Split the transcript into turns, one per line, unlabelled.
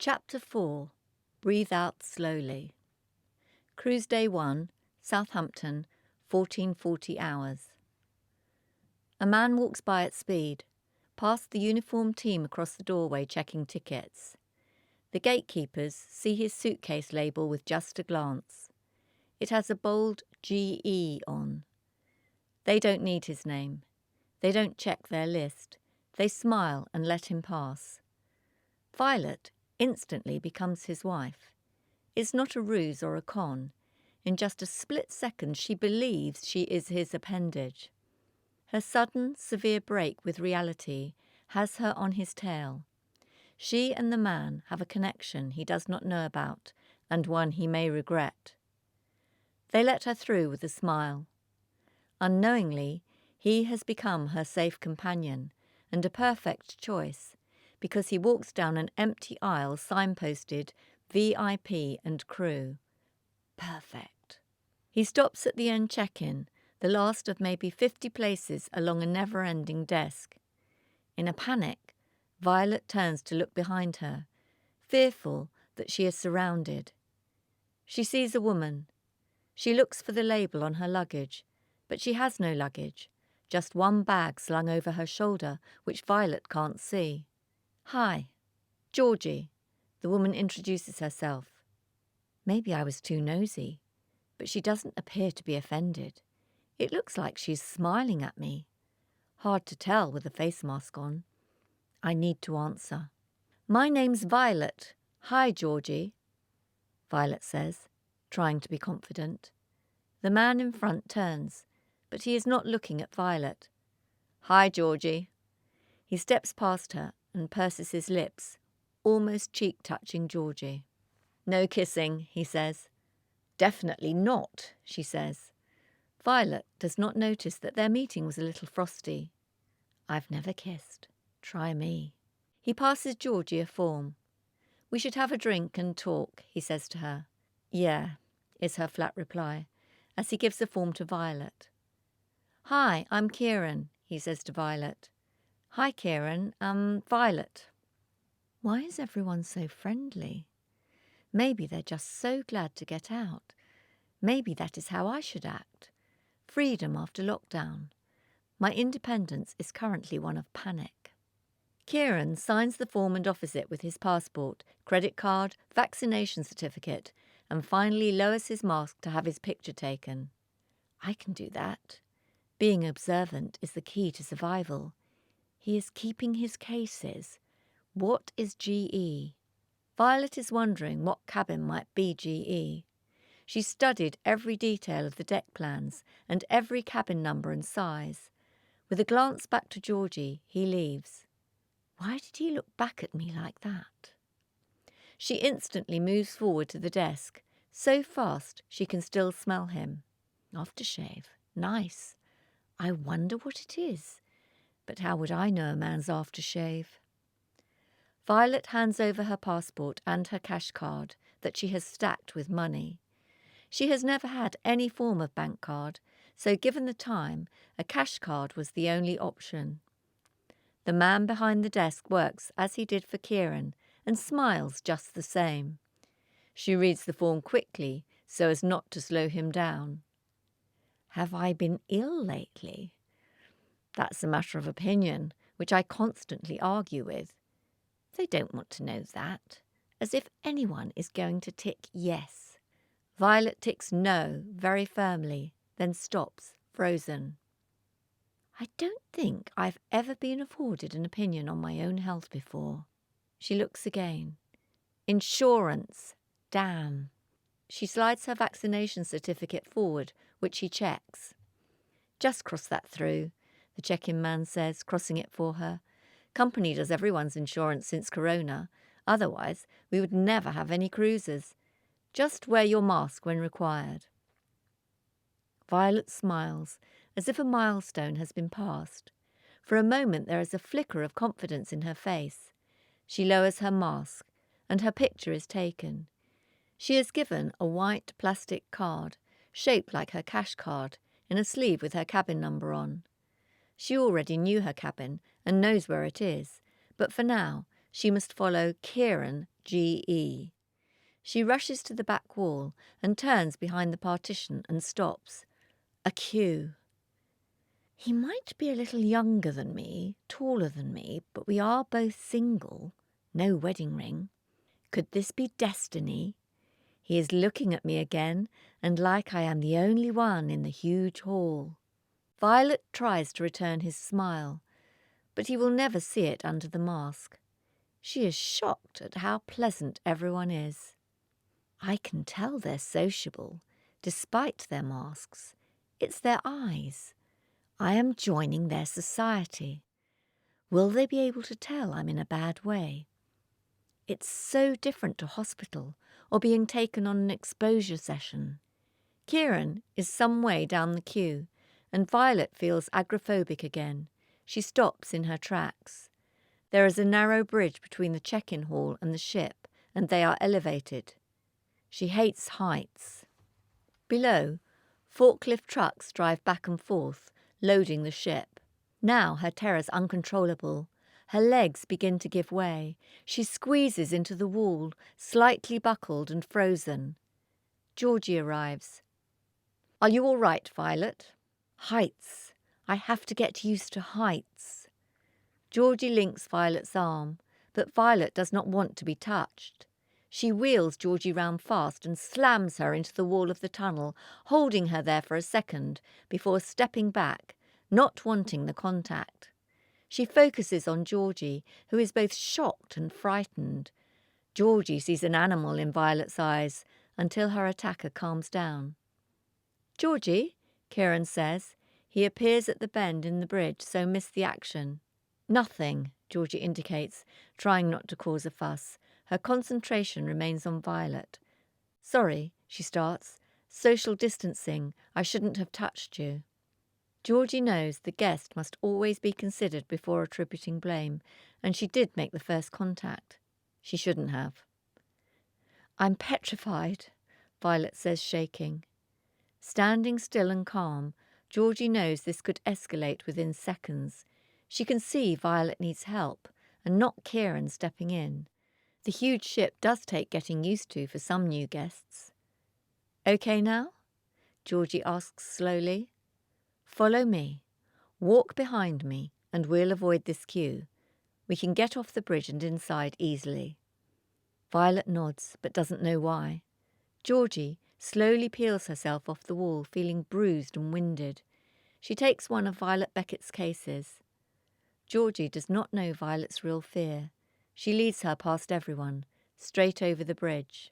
Chapter 4. Breathe out slowly. Cruise Day 1, Southampton, 1440 hours. A man walks by at speed, past the uniformed team across the doorway checking tickets. The gatekeepers see his suitcase label with just a glance. It has a bold GE on. They don't need his name. They don't check their list. They smile and let him pass. Violet instantly becomes his wife. It's not a ruse or a con. In just a split second she believes she is his appendage. Her sudden, severe break with reality has her on his tail. She and the man have a connection he does not know about, and one he may regret. They let her through with a smile. Unknowingly, he has become her safe companion, and a perfect choice, because he walks down an empty aisle signposted VIP and crew. Perfect. He stops at the end check-in, the last of maybe 50 places along a never-ending desk. In a panic, Violet turns to look behind her, fearful that she is surrounded. She sees a woman. She looks for the label on her luggage, but she has no luggage, just one bag slung over her shoulder which Violet can't see. "Hi, Georgie," the woman introduces herself. Maybe I was too nosy, but she doesn't appear to be offended. It looks like she's smiling at me. Hard to tell with a face mask on. I need to answer. "My name's Violet. Hi, Georgie," Violet says, trying to be confident. The man in front turns, but he is not looking at Violet. "Hi, Georgie." He steps past her and purses his lips, almost cheek-touching Georgie. "No kissing," he says. "Definitely not," she says. Violet does not notice that their meeting was a little frosty. "I've never kissed. Try me." He passes Georgie a form. "We should have a drink and talk," he says to her. "Yeah," is her flat reply, as he gives the form to Violet. "Hi, I'm Kieran," he says to Violet. "Hi, Kieran, Violet." Why is everyone so friendly? Maybe they're just so glad to get out. Maybe that is how I should act. Freedom after lockdown. My independence is currently one of panic. Kieran signs the form and offers it with his passport, credit card, vaccination certificate, and finally lowers his mask to have his picture taken. I can do that. Being observant is the key to survival. He is keeping his cases. What is GE? Violet is wondering what cabin might be GE. She studied every detail of the deck plans and every cabin number and size. With a glance back to Georgie, he leaves. Why did he look back at me like that? She instantly moves forward to the desk, so fast she can still smell him. Aftershave. Nice. I wonder what it is. But how would I know a man's aftershave? Violet hands over her passport and her cash card that she has stacked with money. She has never had any form of bank card, so given the time, a cash card was the only option. The man behind the desk works as he did for Kieran and smiles just the same. She reads the form quickly so as not to slow him down. Have I been ill lately? That's a matter of opinion, which I constantly argue with. They don't want to know that, as if anyone is going to tick yes. Violet ticks no very firmly, then stops, frozen. I don't think I've ever been afforded an opinion on my own health before. She looks again. Insurance. Damn. She slides her vaccination certificate forward, which he checks. Just cross that through, the check-in man says, crossing it for her. Company does everyone's insurance since Corona. Otherwise, we would never have any cruises. Just wear your mask when required. Violet smiles, as if a milestone has been passed. For a moment there is a flicker of confidence in her face. She lowers her mask, and her picture is taken. She is given a white plastic card, shaped like her cash card, in a sleeve with her cabin number on. She already knew her cabin and knows where it is, but for now she must follow Kieran, GE. She rushes to the back wall and turns behind the partition and stops. A queue. He might be a little younger than me, taller than me, but we are both single. No wedding ring. Could this be destiny? He is looking at me again, and like I am the only one in the huge hall. Violet tries to return his smile, but he will never see it under the mask. She is shocked at how pleasant everyone is. I can tell they're sociable, despite their masks. It's their eyes. I am joining their society. Will they be able to tell I'm in a bad way? It's so different to hospital or being taken on an exposure session. Kieran is some way down the queue, and Violet feels agoraphobic again. She stops in her tracks. There is a narrow bridge between the check-in hall and the ship, and they are elevated. She hates heights. Below, forklift trucks drive back and forth, loading the ship. Now her terror's uncontrollable. Her legs begin to give way. She squeezes into the wall, slightly buckled and frozen. Georgie arrives. "Are you all right, Violet?" "Heights. I have to get used to heights." Georgie links Violet's arm, but Violet does not want to be touched. She wheels Georgie round fast and slams her into the wall of the tunnel, holding her there for a second before stepping back, not wanting the contact. She focuses on Georgie, who is both shocked and frightened. Georgie sees an animal in Violet's eyes until her attacker calms down. "Georgie," Kieran says. He appears at the bend in the bridge, so miss the action. "Nothing," Georgie indicates, trying not to cause a fuss. Her concentration remains on Violet. "Sorry," she starts. "Social distancing. I shouldn't have touched you." Georgie knows the guest must always be considered before attributing blame, and she did make the first contact. She shouldn't have. "I'm petrified," Violet says, shaking. Standing still and calm, Georgie knows this could escalate within seconds. She can see Violet needs help, and not Kieran stepping in. The huge ship does take getting used to for some new guests. "Okay now?" Georgie asks slowly. "Follow me. Walk behind me, and we'll avoid this queue. We can get off the bridge and inside easily." Violet nods, but doesn't know why. Georgie slowly peels herself off the wall, feeling bruised and winded. She takes one of Violet Beckett's cases. Georgie does not know Violet's real fear. She leads her past everyone, straight over the bridge.